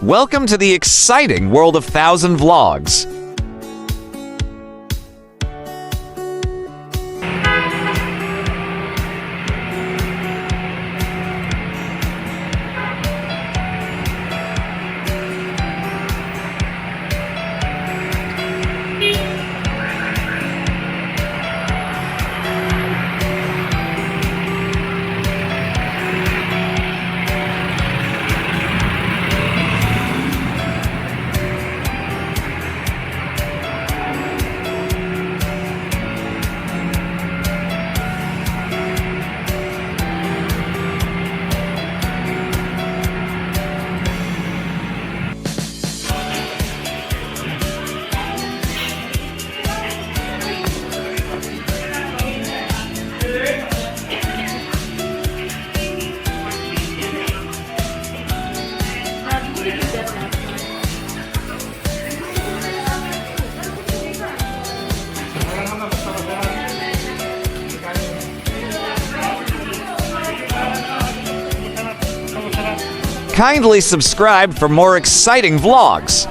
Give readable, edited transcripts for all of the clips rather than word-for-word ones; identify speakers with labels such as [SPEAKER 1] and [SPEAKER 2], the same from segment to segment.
[SPEAKER 1] Welcome to the exciting world of 1,000 Vlogs. Kindly subscribe for more exciting vlogs.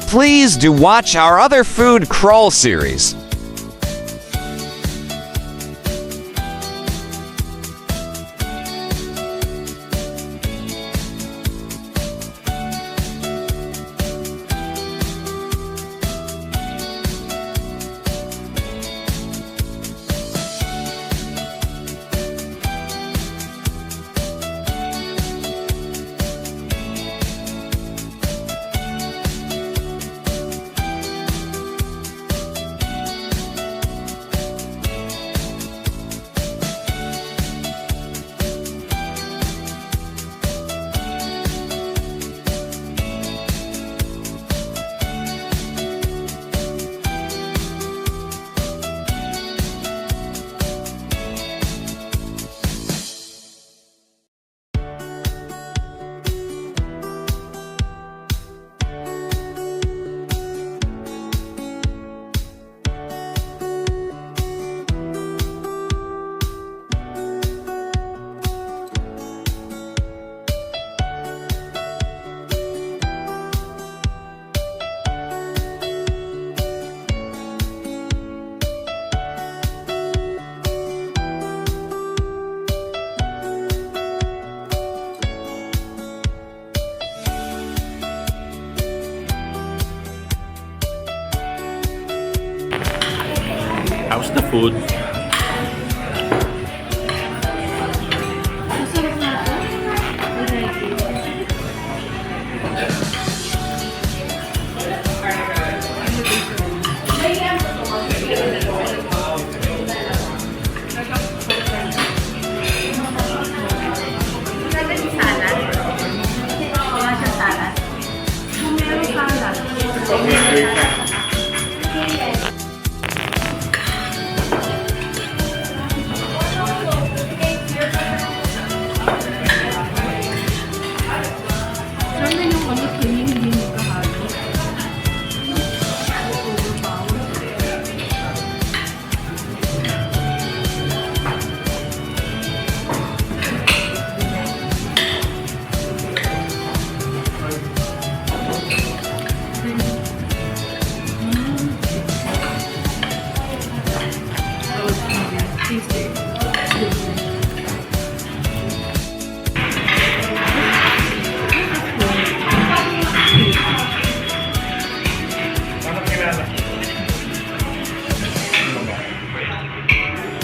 [SPEAKER 1] Please do watch our other food crawl series.
[SPEAKER 2] How's the food?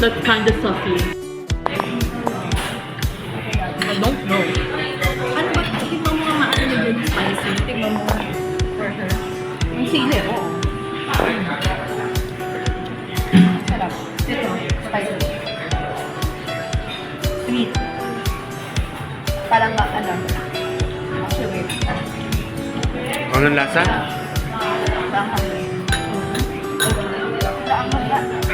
[SPEAKER 3] that's kind of sucky. I don't know.
[SPEAKER 4] Ano ba? Tingnan mo nga maano na din spicy. Tingnan mo nga. For her. Yung sili, oo. Sarap. Ito, spicy. Sweet. Parang ano. Actually.
[SPEAKER 2] Anong lasa?
[SPEAKER 4] Parang hungry. Parang hungry.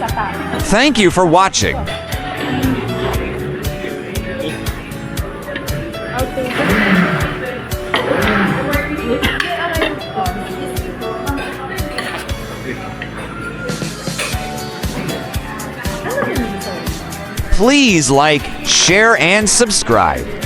[SPEAKER 4] Asa pa.
[SPEAKER 1] Thank you for watching. Please like, share, and subscribe.